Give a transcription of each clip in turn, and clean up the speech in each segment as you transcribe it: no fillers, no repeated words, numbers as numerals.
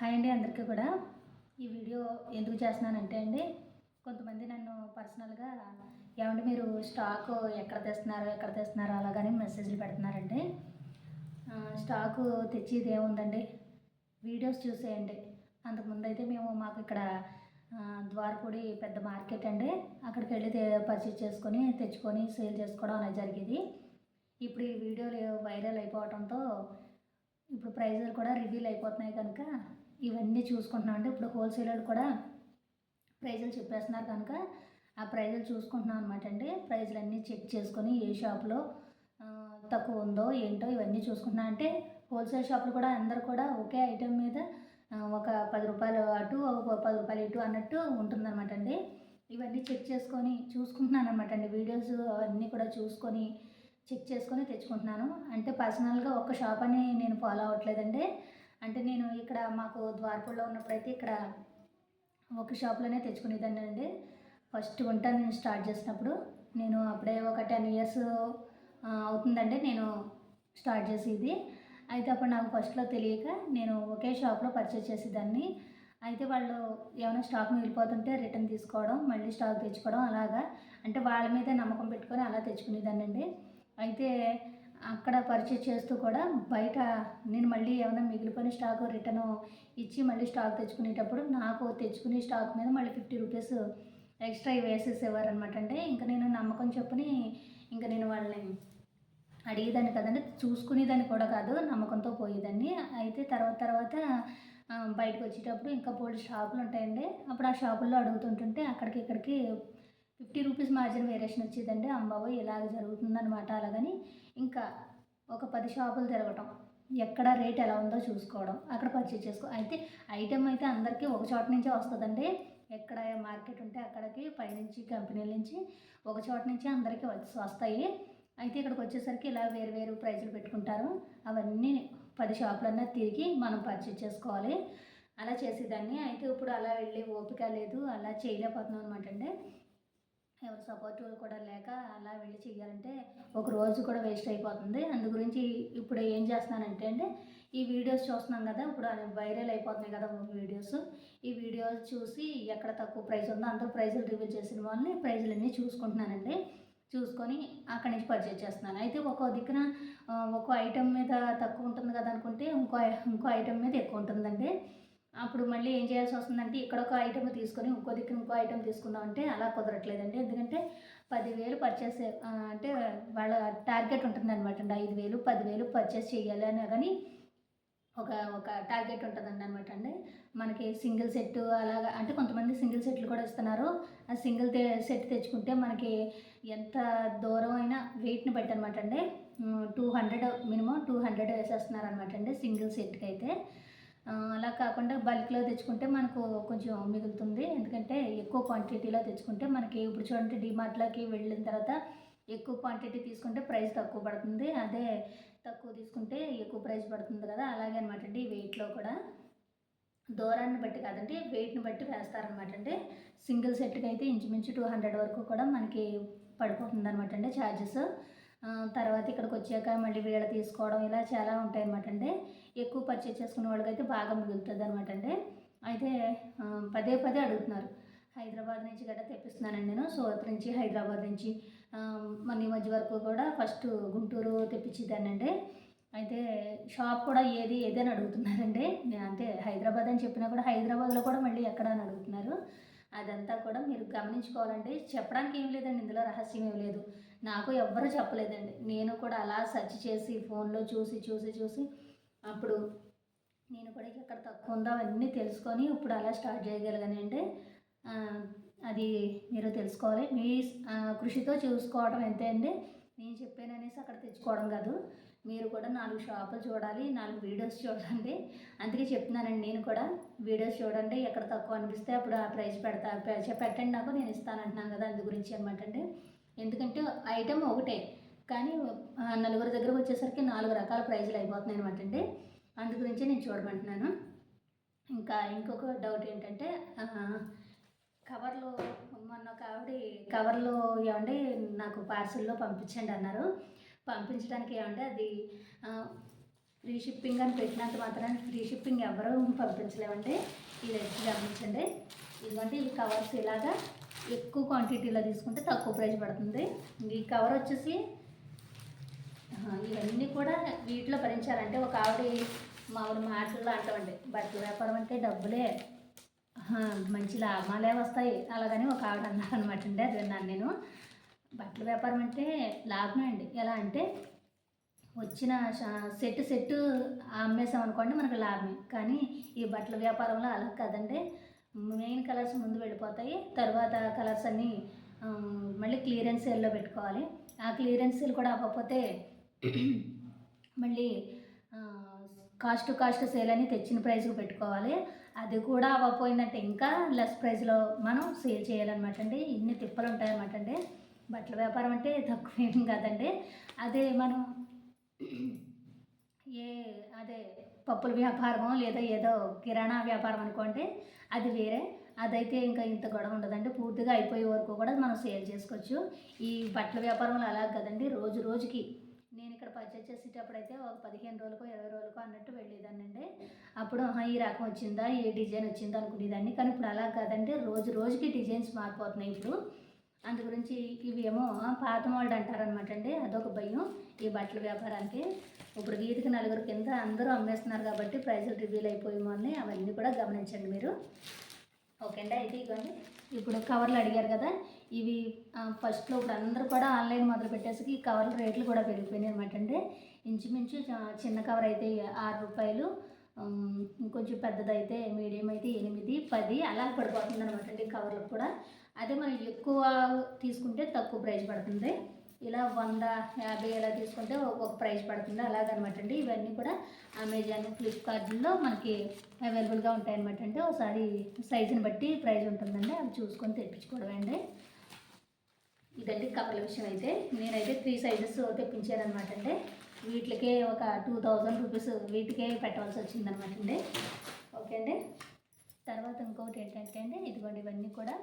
Hi అండి అందరికీ కూడా. ఈ వీడియో ఎందుకు చేస్తున్నానంటే అండి, కొంతమంది నన్ను పర్సనల్గా ఏమంటే మీరు స్టాకు ఎక్కడ తెస్తున్నారో అలాగని మెసేజ్లు పెడుతున్నారండి. స్టాకు తెచ్చేది ఏముందండి, వీడియోస్ చూసేయండి. అంతకుముందు అయితే మాకు ఇక్కడ ద్వారపూడి పెద్ద మార్కెట్ అండి, అక్కడికి వెళ్ళి పర్చేజ్ చేసుకొని తెచ్చుకొని సేల్ చేసుకోవడం అలా జరిగేది. ఇప్పుడు ఈ వీడియోలు వైరల్ అయిపోవడంతో ఇప్పుడు ప్రైజులు కూడా రివీల్ అయిపోతున్నాయి కనుక ఇవన్నీ చూసుకుంటున్నాం అండి. ఇప్పుడు హోల్సేలర్ కూడా ప్రైజులు చెప్పేస్తున్నారు కనుక ఆ ప్రైజులు చూసుకుంటున్నాం అనమాట అండి. ప్రైజులు అన్నీ చెక్ చేసుకొని ఏ షాప్లో తక్కువ ఉందో ఏంటో ఇవన్నీ చూసుకుంటున్నాం. అంటే హోల్సేల్ షాపులు కూడా అందరు కూడా ఒకే ఐటెం మీద ఒక 10 రూపాయలు అటు ఒక 10 రూపాయలు ఇటు అన్నట్టు ఉంటుందన్నమాట అండి. ఇవన్నీ చెక్ చేసుకొని చూసుకుంటున్నాను అనమాట అండి. వీడియోస్ అవన్నీ కూడా చూసుకొని చెక్ చేసుకొని తెచ్చుకుంటున్నాను. అంటే పర్సనల్గా ఒక షాప్ అని నేను ఫాలో అవ్వట్లేదండి. అంటే నేను ఇక్కడ మాకు ద్వారపూడిలో ఉన్నప్పుడైతే ఇక్కడ ఒక షాప్లోనే తెచ్చుకునేదాన్ని అండి. ఫస్ట్ వంట నేను స్టార్ట్ చేసినప్పుడు నేను అప్పుడే ఒక 10 ఇయర్స్ అవుతుందండి నేను స్టార్ట్ చేసేది. అయితే అప్పుడు నాకు ఫస్ట్లో తెలియక నేను ఒకే షాప్లో పర్చేస్ చేసేదాన్ని. అయితే వాళ్ళు ఏమైనా స్టాక్ మిగిలిపోతుంటే రిటర్న్ తీసుకోవడం, మళ్ళీ స్టాక్ తెచ్చుకోవడం అలాగా, అంటే వాళ్ళ మీదే నమ్మకం పెట్టుకొని అలా తెచ్చుకునేదాన్ని అండి. అయితే అక్కడ పర్చేజ్ చేస్తూ కూడా బయట నేను మళ్ళీ ఏమైనా మిగిలిపోయిన స్టాక్ రిటర్న్ ఇచ్చి మళ్ళీ స్టాక్ తెచ్చుకునేటప్పుడు నాకు తెచ్చుకునే స్టాక్ మీద మళ్ళీ 50 రూపీస్ ఎక్స్ట్రా వేసేసేవారు అనమాట అండి. ఇంకా నేను నమ్మకం చెప్పుని ఇంకా నేను వాళ్ళని అడిగేదాన్ని కదండి, చూసుకునేదాన్ని కూడా కాదు, నమ్మకంతో పోయేదాన్ని. అయితే తర్వాత బయటకు వచ్చేటప్పుడు ఇంకా బోల్డ్ షాపులు ఉంటాయండి. అప్పుడు ఆ షాపుల్లో అడుగుతుంటుంటే అక్కడికి ఇక్కడికి 50 రూపీస్ మార్జిన్ వేరియేషన్ వచ్చేదండి. అంబాబోయ్ ఇలాగ జరుగుతుందనమాట. అలాగని ఇంకా ఒక 10 షాపులు తిరగటం, ఎక్కడ రేట్ ఎలా ఉందో చూసుకోవడం, అక్కడ పర్చేజ్ చేసుకో. అయితే ఐటెం అయితే అందరికీ ఒక చోట నుంచే వస్తుందండి. ఎక్కడ మార్కెట్ ఉంటే అక్కడికి పైనుంచి కంపెనీల నుంచి ఒక చోట నుంచి అందరికీ వస్తాయి. అయితే ఇక్కడికి వచ్చేసరికి ఇలా వేరు ప్రైజులు పెట్టుకుంటారు. అవన్నీ 10 షాపులన్నా తిరిగి మనం పర్చేజ్ చేసుకోవాలి. అలా చేసేదాన్ని. అయితే ఇప్పుడు అలా వెళ్ళి ఓపిక లేదు, అలా చేయలేకపోతున్నాం అనమాట అండి. ఎవరు సపోర్ట్ కూడా లేక అలా వెళ్ళి చేయాలంటే ఒక రోజు కూడా వేస్ట్ అయిపోతుంది. అందు గురించి ఇప్పుడు ఏం చేస్తున్నానంటే అండి, ఈ వీడియోస్ చూస్తున్నాం కదా, ఇప్పుడు వైరల్ అయిపోతున్నాయి కదా వీడియోస్. ఈ వీడియోస్ చూసి ఎక్కడ తక్కువ ప్రైస్ ఉందో అందరూ ప్రైజులు రివీల్ చేసిన వాళ్ళని ప్రైజులన్నీ చూసుకుంటున్నానండి. చూసుకొని అక్కడి నుంచి పర్చేజ్ చేస్తున్నాను. అయితే ఒక్కో దిక్కున ఒక్కో ఐటెం మీద తక్కువ ఉంటుంది కదా అనుకుంటే ఇంకో ఐటెం మీద ఎక్కువ ఉంటుందండి. అప్పుడు మళ్ళీ ఏం చేయాల్సి వస్తుందంటే ఇక్కడ ఒక ఐటెం తీసుకొని ఇంకో దిక్కున ఇంకో ఐటెం తీసుకుందాం అంటే అలా కుదరట్లేదండి. ఎందుకంటే 10,000 పర్చేస్ అంటే వాళ్ళ టార్గెట్ ఉంటుందన్నమాట అండి. 5,000 10,000 పర్చేస్ చేయాలి అని కానీ ఒక టార్గెట్ ఉంటుందండి అనమాట అండి. మనకి సింగిల్ సెట్ అలాగా, అంటే కొంతమంది సింగిల్ సెట్లు కూడా ఇస్తున్నారు. ఆ సింగిల్ సెట్ తెచ్చుకుంటే మనకి ఎంత దూరం అయినా వెయిట్ని బట్టి అనమాట అండి. 200 మినిమం 200 వేసేస్తున్నారు అనమాట అండి సింగిల్ సెట్కి అయితే. అలా కాకుండా బల్క్లో తెచ్చుకుంటే మనకు కొంచెం మిగులుతుంది. ఎందుకంటే ఎక్కువ క్వాంటిటీలో తెచ్చుకుంటే మనకి ఇప్పుడు చూడండి డీమార్ట్లోకి వెళ్ళిన తర్వాత ఎక్కువ క్వాంటిటీ తీసుకుంటే ప్రైస్ తక్కువ పడుతుంది. అదే తక్కువ తీసుకుంటే ఎక్కువ ప్రైస్ పడుతుంది కదా, అలాగే అనమాట అండి. ఈ వెయిట్లో కూడా దూరాన్ని బట్టి కాదండి, వెయిట్ని బట్టి వేస్తారనమాట అండి. సింగిల్ సెట్కి అయితే ఇంచుమించు 200 వరకు కూడా మనకి పడిపోతుంది అనమాట అండి ఛార్జెస్. తర్వాత ఇక్కడికి వచ్చాక మళ్ళీ వీళ్ళ తీసుకోవడం ఇలా చాలా ఉంటాయి అనమాట అండి. ఎక్కువ పర్చేజ్ చేసుకునే వాళ్ళకైతే బాగా మిగులుతుంది అనమాట అండి. అయితే పదే అడుగుతున్నారు. హైదరాబాద్ నుంచి గట్రా తెప్పిస్తున్నానండి నేను. సూరత్ నుంచి, హైదరాబాద్ నుంచి మన ఈ మధ్య వరకు కూడా ఫస్ట్ గుంటూరు తెప్పించేదానండి. అయితే షాప్ కూడా ఏదని అడుగుతున్నారండి. అంటే హైదరాబాద్ అని చెప్పినా కూడా హైదరాబాద్లో కూడా మళ్ళీ ఎక్కడ అని అడుగుతున్నారు. అదంతా కూడా మీరు గమనించుకోవాలండి. చెప్పడానికి ఏం లేదండి, ఇందులో రహస్యం ఏం లేదు. నాకు ఎవ్వరూ చెప్పలేదండి. నేను కూడా అలా సెర్చ్ చేసి ఫోన్లో చూసి అప్పుడు నేను కూడా ఎక్కడ తక్కువ ఉందో అవన్నీ తెలుసుకొని ఇప్పుడు అలా స్టార్ట్ చేయగలిగానండి. అది మీరు తెలుసుకోవాలి. మీ కృషితో చూసుకోవడం ఎంతే అండి. నేను చెప్పాననేసి అక్కడ తెచ్చుకోవడం కాదు. మీరు కూడా 4 షాపులు చూడాలి, 4 వీడియోస్ చూడండి. అందుకే చెప్తున్నానండి. నేను కూడా వీడియోస్ చూడండి, ఎక్కడ తక్కువ అనిపిస్తే అప్పుడు ఆ ప్రైస్ పెట్టండి నాకు, నేను ఇస్తానంటున్నాను కదా, అందు గురించి అనమాట అండి. ఎందుకంటే ఐటెం ఒకటే కానీ నలుగురి దగ్గరకు వచ్చేసరికి 4 రకాల ప్రైజులు అయిపోతున్నాయి అనమాట అండి. అందు గురించి నేను చూడమంటున్నాను. ఇంకొక డౌట్ ఏంటంటే కవర్లో మొన్న ఒక ఆవిడ కవర్లో ఏమంటే నాకు పార్సిల్లో పంపించండి అన్నారు. పంపించడానికి ఏమంటే అది ఫ్రీ షిప్పింగ్ అని పెట్టినంత మాత్రాన్ని ఫ్రీ షిప్పింగ్ ఎవరు పంపించలేమండి. ఇది వచ్చి గమనించండి. ఇదిగోండి ఈ కవర్స్ ఇలాగా ఎక్కువ క్వాంటిటీలో తీసుకుంటే తక్కువ ప్రైస్ పడుతుంది. ఈ కవర్ వచ్చేసి ఇవన్నీ కూడా వీటిలో భరించాలంటే ఒక ఆవిడ మామూలు మాటల్లో అంటామండి, బట్టల వ్యాపారం అంటే డబ్బులే, మంచి లాభాలే వస్తాయి అలాగని ఒక ఆవిడ అన్నారు అనమాట అండి. అది విన్నాను నేను. బట్టల వ్యాపారం అంటే లాభమే అండి. ఎలా అంటే వచ్చిన సెట్ అమ్మేసాం అనుకోండి మనకు లాభమే. కానీ ఈ బట్టల వ్యాపారంలో అలా కదండి. మెయిన్ కలర్స్ ముందు వెళ్ళిపోతాయి, తర్వాత కలర్స్ అన్నీ మళ్ళీ క్లియరెన్స్ సేల్లో పెట్టుకోవాలి. ఆ క్లియరెన్స్ సేల్ కూడా అవ్వకపోతే మళ్ళీ కాస్ట్ సేల్ అని తెచ్చిన ప్రైస్కి పెట్టుకోవాలి. అది కూడా అవ్వకపోయిందంటే ఇంకా లెస్ ప్రైస్లో మనం సేల్ చేయాలన్నమాట అండి. ఇన్ని తిప్పలు ఉంటాయన్నమాట అండి. బట్టల వ్యాపారం అంటే తక్కువ ఏం కాదండి. అదే మనం అదే పప్పుల వ్యాపారమో లేదా ఏదో కిరాణా వ్యాపారం అనుకోండి, అది వేరే. అదైతే ఇంకా ఇంత గొడవ ఉండదండి. పూర్తిగా అయిపోయే వరకు కూడా మనం సేల్ చేసుకోవచ్చు. ఈ బట్టల వ్యాపారంలో అలా కదండి, రోజు రోజుకి. నేను ఇక్కడ పర్చేజ్ చేసేటప్పుడు అయితే ఒక 15 రోజులకో 20 రోజులకో అన్నట్టు వెళ్ళేదాన్నండి. అప్పుడు ఈ రకం వచ్చిందా, ఏ డిజైన్ వచ్చిందా అనుకునేదాన్ని. కానీ ఇప్పుడు అలా కాదండి, రోజు రోజుకి డిజైన్స్ మారిపోతున్నాయి ఇప్పుడు. అందు గురించి ఇవి ఏమో పాత మోల్డ్ అంటారనమాట అండి. అదొక భయం ఈ బట్టల వ్యాపారానికి. ఇప్పుడు వీధికి 4 కింద అందరూ అమ్మేస్తున్నారు కాబట్టి ప్రైజులు రివీల్ అయిపోయేమో అని అవన్నీ కూడా గమనించండి మీరు. ఓకే అండి. అయితే ఇవ్వండి, ఇప్పుడు కవర్లు అడిగారు కదా, ఇవి ఫస్ట్లో ఇప్పుడు అందరూ కూడా ఆన్లైన్ మొదలు పెట్టేసి ఈ కవర్ల రేట్లు కూడా పెరిగిపోయినాయి అనమాట అండి. ఇంచుమించు చిన్న కవర్ అయితే 6 రూపాయలు, ఇంకొంచెం పెద్దదైతే మీడియం అయితే 8, 10 అలా పడిపోతుంది అనమాట అండి కవర్లకు కూడా. అదే మనం ఎక్కువ తీసుకుంటే తక్కువ ప్రైస్ పడుతుంది. ఇలా 100, 50 ఇలా తీసుకుంటే ఒక ప్రైస్ పడుతుంది అలాగనమాట అండి. ఇవన్నీ కూడా అమెజాన్, ఫ్లిప్కార్ట్లో మనకి అవైలబుల్గా ఉంటాయన్నమాట అండి. ఒకసారి సైజుని బట్టి ప్రైస్ ఉంటుందండి, అవి చూసుకొని తెప్పించుకోవడమే అండి. ఇదండి కవర్ల విషయం. అయితే నేనైతే 3 సైజెస్ తెప్పించాను అనమాట అండి. వీటికే ఒక 2000 రూపీస్ వీటికే పెట్టవలసి వచ్చిందనమాట అండి. ఓకే అండి. తర్వాత ఇంకొకటి ఏంటంటే అండి, ఇదిగోండి ఇవన్నీ కూడా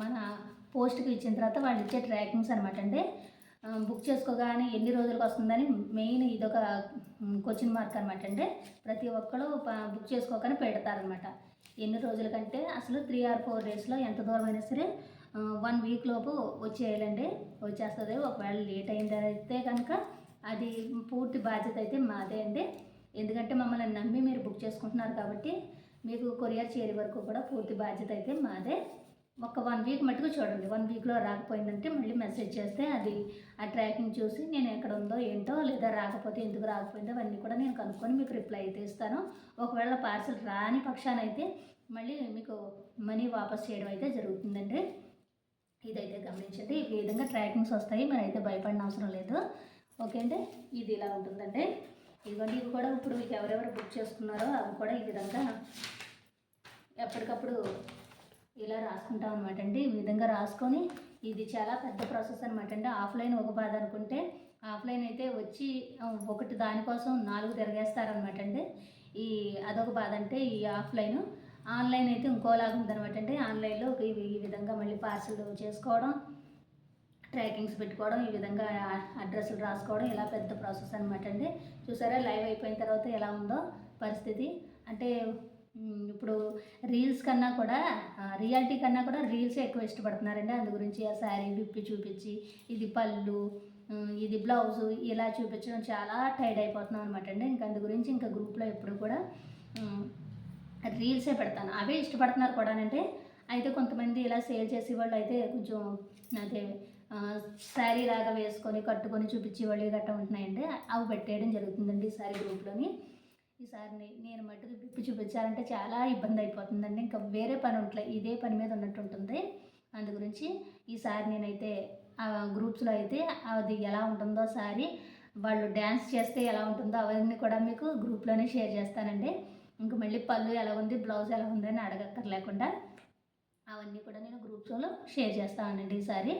మన పోస్ట్కి ఇచ్చిన తర్వాత వాళ్ళు ఇచ్చే ట్రాకింగ్స్ అనమాట అండి. బుక్ చేసుకోగానే ఎన్ని రోజులకు వస్తుందని మెయిన్ ఇదొక క్వశ్చన్ మార్క్ అనమాట అండి. ప్రతి ఒక్కరు బుక్ చేసుకోగానే పెడతారనమాట. ఎన్ని రోజులకంటే అసలు 3 or 4 డేస్లో ఎంత దూరం అయినా సరే 1 వీక్ లోపు వచ్చేయాలండి, వచ్చేస్తుంది. ఒకవేళ లేట్ అయిందైతే కనుక అది పూర్తి బాధ్యత అయితే మాదే అండి. ఎందుకంటే మమ్మల్ని నమ్మి మీరు బుక్ చేసుకుంటున్నారు కాబట్టి మీకు కొరియర్ చేరే వరకు కూడా పూర్తి బాధ్యత అయితే మాదే. ఒక 1 వీక్ మట్టుకు చూడండి. 1 వీక్లో రాకపోయిందంటే మళ్ళీ మెసేజ్ చేస్తే అది ఆ ట్రాకింగ్ చూసి నేను ఎక్కడ ఉందో ఏంటో, లేదా రాకపోతే ఎందుకు రాకపోయిందో అవన్నీ కూడా నేను కనుక్కొని మీకు రిప్లై అయితే ఇస్తాను. ఒకవేళ పార్సల్ రాని పక్షానైతే మళ్ళీ మీకు మనీ వాపస్ చేయడం అయితే జరుగుతుందండి. ఇదైతే గమనించండి. ఈ విధంగా ట్రాకింగ్స్ వస్తాయి, మరి అయితే భయపడిన అవసరం లేదు. ఓకే అండి. ఇది ఇలా ఉంటుందండి. ఇదిగోండి, ఇవి కూడా ఇప్పుడు ఎవరెవరు బుక్ చేసుకున్నారో అవి కూడా ఈ విధంగా ఎప్పటికప్పుడు ఇలా రాసుకుంటాం అనమాట అండి. ఈ విధంగా రాసుకొని ఇది చాలా పెద్ద ప్రాసెస్ అనమాట అండి. ఆఫ్లైన్ ఒక బాధ అనుకుంటే, ఆఫ్లైన్ అయితే వచ్చి ఒకటి దానికోసం 4 తిరగేస్తారనమాట అండి. అదొక బాధ అంటే ఈ ఆఫ్లైన్. ఆన్లైన్ అయితే ఇంకోలాగా ఉందనమాట అండి. ఆన్లైన్లో ఈ విధంగా మళ్ళీ పార్సల్ చేసుకోవడం, ట్రాకింగ్స్ పెట్టుకోవడం, ఈ విధంగా అడ్రస్లు రాసుకోవడం, ఇలా పెద్ద ప్రాసెస్ అనమాట అండి. చూసారా లైవ్ అయిపోయిన తర్వాత ఎలా ఉందో పరిస్థితి. అంటే ఇప్పుడు రీల్స్ కన్నా కూడా రియాలిటీ కన్నా కూడా రీల్సే ఎక్కువ ఇష్టపడుతున్నారండి. అందు గురించి ఆ శారీ విప్పి చూపించి ఇది పళ్ళు, ఇది బ్లౌజు ఇలా చూపించడం చాలా టైర్డ్ అయిపోతున్నాం అనమాట అండి. ఇంకా అందు గురించి ఇంకా గ్రూప్లో ఎప్పుడు కూడా రీల్సే పెడతాను. అవే ఇష్టపడుతున్నారు కూడానంటే. అయితే కొంతమంది ఇలా సేల్ చేసే వాళ్ళు అయితే కొంచెం అదే శారీ లాగా వేసుకొని కట్టుకొని చూపించే వాళ్ళు గట్రా ఉంటున్నాయండి. అవి పెట్టేయడం జరుగుతుందండి ఈసారి గ్రూప్లోని. ఈసారి నేను మట్టుకు విప్పి చూపించాలంటే చాలా ఇబ్బంది అయిపోతుందండి. ఇంకా వేరే పని ఉండలే, ఇదే పని మీద ఉన్నట్టు ఉంటుంది. అందు గురించి ఈసారి నేనైతే గ్రూప్స్లో అయితే అది ఎలా ఉంటుందో సారీ, వాళ్ళు డ్యాన్స్ చేస్తే ఎలా ఉంటుందో అవన్నీ కూడా మీకు గ్రూప్లోనే షేర్ చేస్తానండి. ఇంకా మళ్ళీ పళ్ళు ఎలా ఉంది, బ్లౌజ్ ఎలా ఉందని అడగక్కర్లేకుండా అవన్నీ కూడా నేను గ్రూప్స్లో షేర్ చేస్తానండి ఈసారి.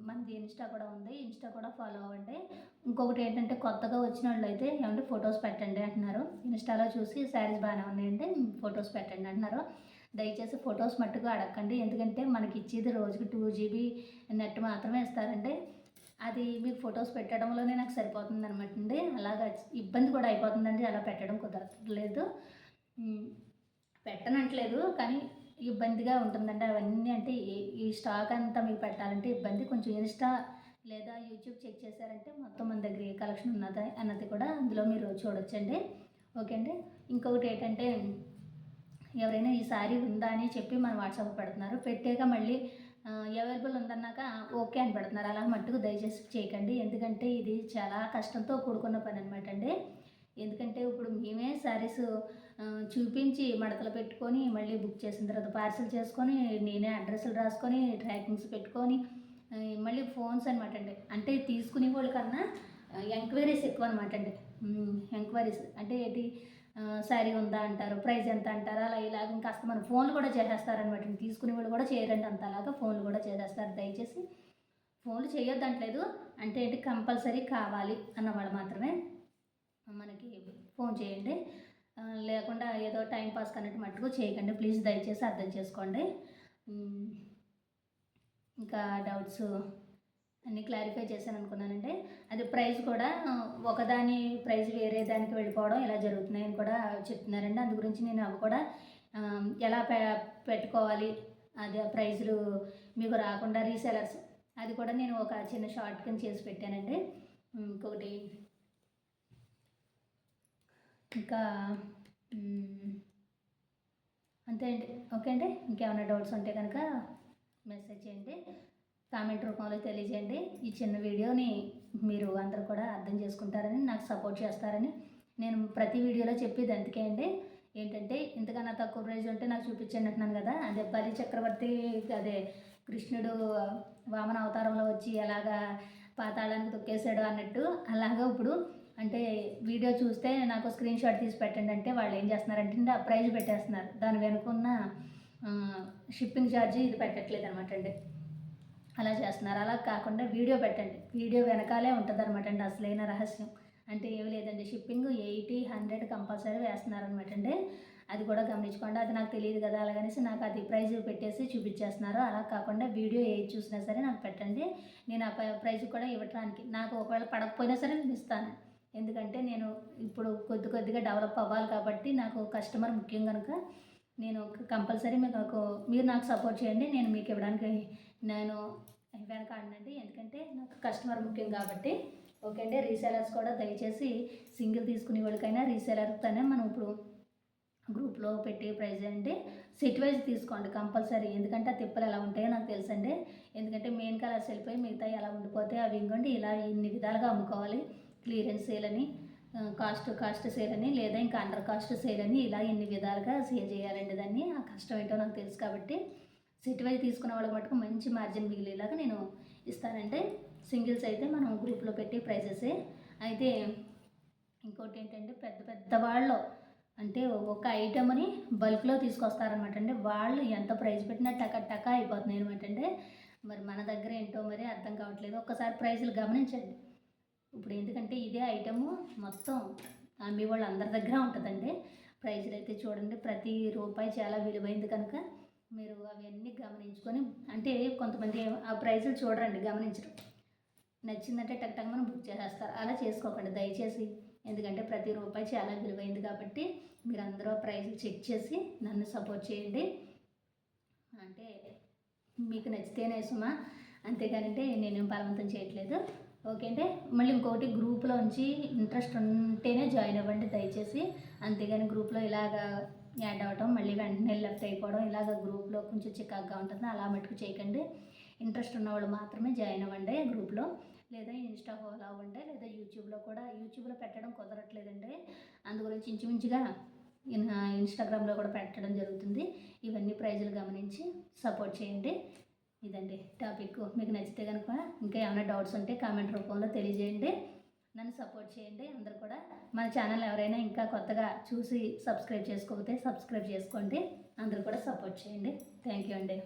మనది ఇన్స్టా కూడా ఉంది, ఇన్స్టా కూడా ఫాలో అవ్వండి. ఇంకొకటి ఏంటంటే కొత్తగా వచ్చిన వాళ్ళు అయితే ఏమంటే ఫొటోస్ పెట్టండి అంటున్నారు. ఇన్స్టాలో చూసి శారీస్ బాగానే ఉన్నాయండి, ఫొటోస్ పెట్టండి అంటున్నారు. దయచేసి ఫొటోస్ మట్టుకు అడగండి. ఎందుకంటే మనకి ఇచ్చేది రోజుకి 2 GB నెట్ మాత్రమే ఇస్తారండి. అది మీకు ఫొటోస్ పెట్టడంలోనే నాకు సరిపోతుంది అనమాట అండి. అలాగా ఇబ్బంది కూడా అయిపోతుందండి, అలా పెట్టడం కుదరట్లేదు. పెట్టనట్లేదు కానీ ఇబ్బందిగా ఉంటుందండి. అవన్నీ అంటే ఈ స్టాక్ అంతా మీకు పెట్టాలంటే ఇబ్బంది. కొంచెం ఇన్స్టా లేదా యూట్యూబ్ చెక్ చేశారంటే మొత్తం మన దగ్గర ఏ కలెక్షన్ ఉన్నది అన్నది కూడా అందులో మీరు చూడొచ్చండి. ఓకే అండి. ఇంకొకటి ఏంటంటే ఎవరైనా ఈ శారీ ఉందా అని చెప్పి మన వాట్సాప్ పెడుతున్నారు, పెట్టాక మళ్ళీ అవైలబుల్ ఉందన్నాక ఓకే అని పెడుతున్నారు. అలా మట్టుకు దయచేసి చేయకండి, ఎందుకంటే ఇది చాలా కష్టంతో కూడుకున్న పని అనమాట అండి. ఎందుకంటే ఇప్పుడు మేమే శారీస్ చూపించి మడతలు పెట్టుకొని మళ్ళీ బుక్ చేసిన తర్వాత పార్సిల్ చేసుకొని నేనే అడ్రస్లు రాసుకొని ట్రాకింగ్స్ పెట్టుకొని మళ్ళీ ఫోన్స్ అనమాట అండి. అంటే తీసుకునే వాళ్ళ కన్నా ఎంక్వైరీస్ ఎక్కువ అనమాట అండి. ఎంక్వైరీస్ అంటే ఏంటి, శారీ ఉందా అంటారు, ప్రైస్ ఎంత అంటారు, అలా ఇలాగ ఇంకాస్త మన ఫోన్లు కూడా చేసేస్తారనమాట. తీసుకునే వాళ్ళు కూడా చేయరండి అంతలాగా, ఫోన్లు కూడా చేసేస్తారు. దయచేసి ఫోన్లు చేయొద్దు అంటలేదు, అంటే ఏంటి కంపల్సరీ కావాలి అన్నవాళ్ళు మాత్రమే మనకి ఫోన్ చేయండి. లేకుండా ఏదో టైం పాస్ అన్నట్టు మట్టుకు చేయకండి ప్లీజ్, దయచేసి అర్థం చేసుకోండి. ఇంకా డౌట్స్ అన్నీ క్లారిఫై చేశాను అనుకున్నానండి. అది ప్రైస్ కూడా ఒకదాని ప్రైస్ వేరే దానికి వెళ్ళిపోవడం ఇలా జరుగుతున్నాయని కూడా చెప్తున్నారండి. అందు గురించి నేను అవి కూడా ఎలా పెట్టుకోవాలి, అదే ప్రైజులు మీకు రాకుండా రీసెలర్స్, అది కూడా నేను ఒక చిన్న షార్ట్ కింద చేసి పెట్టానండి. ఇంకొకటి ఇంకా అంతే అండి. ఓకే అండి. ఇంకేమైనా డౌట్స్ ఉంటే కనుక మెసేజ్ చేయండి, కామెంట్ రూపంలో తెలియజేయండి. ఈ చిన్న వీడియోని మీరు అందరూ కూడా అర్థం చేసుకుంటారని, నాకు సపోర్ట్ చేస్తారని నేను ప్రతి వీడియోలో చెప్పేది అందుకే అండి. ఏంటంటే ఇంతకన్నా తక్కువ ప్రైజ్ ఉంటే నాకు చూపించండి అంటున్నాను కదా. అదే బలి చక్రవర్తి, అదే కృష్ణుడు వామన అవతారంలో వచ్చి ఎలాగా పాతాళానికి తొక్కేశాడు అన్నట్టు, అలాగా ఇప్పుడు అంటే వీడియో చూస్తే నాకు స్క్రీన్ షాట్ తీసి పెట్టండి అంటే వాళ్ళు ఏం చేస్తున్నారంటే ఆ ప్రైజ్ పెట్టేస్తున్నారు, దాని వెనుకున్న షిప్పింగ్ ఛార్జీ ఇది పెట్టట్లేదు అనమాట అండి. అలా చేస్తున్నారు. అలా కాకుండా వీడియో పెట్టండి, వీడియో వెనకాలే ఉంటుంది అనమాట అండి అసలైన రహస్యం. అంటే ఏమి లేదండి, షిప్పింగ్ 80-100 కంపల్సరీ వేస్తున్నారనమాట అండి. అది కూడా గమనించుకోండి. అది నాకు తెలియదు కదా, అలాగనేసి నాకు అది ప్రైజ్ పెట్టేసి చూపించేస్తున్నారు. అలా కాకుండా వీడియో ఏది చూసినా సరే నాకు పెట్టండి, నేను ఆ ప్రైజ్ కూడా ఇవ్వడానికి, నాకు ఒకవేళ పడకపోయినా సరే నేను ఇస్తాను. ఎందుకంటే నేను ఇప్పుడు కొద్దిగా డెవలప్ అవ్వాలి కాబట్టి నాకు కస్టమర్ ముఖ్యం కనుక నేను కంపల్సరీ మీరు నాకు సపోర్ట్ చేయండి, నేను మీకు ఇవ్వడానికి నేను వెనకాడనండి. ఎందుకంటే నాకు కస్టమర్ ముఖ్యం కాబట్టి. ఓకే అండి. రీసేలర్స్ కూడా దయచేసి సింగిల్ తీసుకునే వాళ్ళకైనా రీసేలర్తోనే మనం ఇప్పుడు గ్రూప్లో పెట్టి ప్రైజ్ అండి సెట్ వైజ్ తీసుకోండి కంపల్సరీ. ఎందుకంటే ఆ తిప్పలు ఎలా ఉంటాయో నాకు తెలుసండి. ఎందుకంటే మెయిన్ కలర్స్ వెళ్ళిపోయి మిగతా ఎలా ఉండిపోతే అవి ఇంకోండి ఇలా ఇన్ని విధాలుగా అమ్ముకోవాలి. క్లియరెన్స్ సేల్ అని, కాస్ట్ సేల్ అని, లేదా ఇంకా అండర్ కాస్ట్ సేల్ అని, ఇలా ఇన్ని విధాలుగా సేల్ చేయాలండి దాన్ని. ఆ కష్టం ఏంటో నాకు తెలుసు కాబట్టి సెట్ వైజ్ తీసుకున్న వాళ్ళకి మటుకు మంచి మార్జిన్ మిగిలేలాగా నేను ఇస్తానంటే. సింగిల్స్ అయితే మనం గ్రూప్లో పెట్టి ప్రైజెసే. అయితే ఇంకోటి ఏంటంటే పెద్ద వాళ్ళు అంటే ఒక ఐటమ్ని బల్క్లో తీసుకొస్తారనమాట అండి. వాళ్ళు ఎంత ప్రైస్ పెట్టినా టక అయిపోతున్నాయి అనమాట అండి. మరి మన దగ్గర ఏంటో మరి అర్థం కావట్లేదు. ఒక్కసారి ప్రైజులు గమనించండి. ఇప్పుడు ఎందుకంటే ఇదే ఐటము మొత్తం అమ్మే వాళ్ళు అందరి దగ్గర ఉంటుందండి. ప్రైజులు అయితే చూడండి, ప్రతి రూపాయి చాలా విలువైంది కనుక మీరు అవన్నీ గమనించుకొని, అంటే కొంతమంది ఆ ప్రైజులు చూడరండి, గమనించడం, నచ్చిందంటే టక్ మనం బుక్ చేసేస్తారు. అలా చేసుకోకండి దయచేసి. ఎందుకంటే ప్రతి రూపాయి చాలా విలువైంది కాబట్టి మీరు అందరూ ప్రైజులు చెక్ చేసి నన్ను సపోర్ట్ చేయండి. అంటే మీకు నచ్చితేనే సుమా, అంతేగానంటే నేనేం బలవంతం చేయట్లేదు. ఓకే అంటే మళ్ళీ ఇంకొకటి, గ్రూప్లోంచి ఇంట్రెస్ట్ ఉంటేనే జాయిన్ అవ్వండి దయచేసి. అంతేగాని గ్రూప్లో ఇలాగా యాడ్ అవ్వడం మళ్ళీ వెంటనే లెఫ్ట్ అయిపోవడం, ఇలాగ గ్రూప్లో కొంచెం చికాగ్గా ఉంటుంది, అలా మటుకు చేయకండి. ఇంట్రెస్ట్ ఉన్నవాళ్ళు మాత్రమే జాయిన్ అవ్వండి గ్రూప్లో, లేదా ఇన్స్టా ఫాలో అవ్వండి, లేదా యూట్యూబ్లో పెట్టడం కుదరట్లేదండి. అందు గురించి ఇంచుమించుగా ఇన్స్టాగ్రామ్లో కూడా పెట్టడం జరుగుతుంది. ఇవన్నీ ప్రైజులు గమనించి సపోర్ట్ చేయండి. ఇదండి టాపిక్. మీకు నచ్చితే కనుక ఇంకా ఏమైనా డౌట్స్ ఉంటే కామెంట్ రూపంలో తెలియజేయండి, నన్ను సపోర్ట్ చేయండి. అందరూ కూడా మన ఛానల్ ఎవరైనా ఇంకా కొత్తగా చూసి సబ్స్క్రైబ్ చేసుకోకపోతే సబ్స్క్రైబ్ చేసుకోండి. అందరూ కూడా సపోర్ట్ చేయండి. థ్యాంక్ యూ అండి.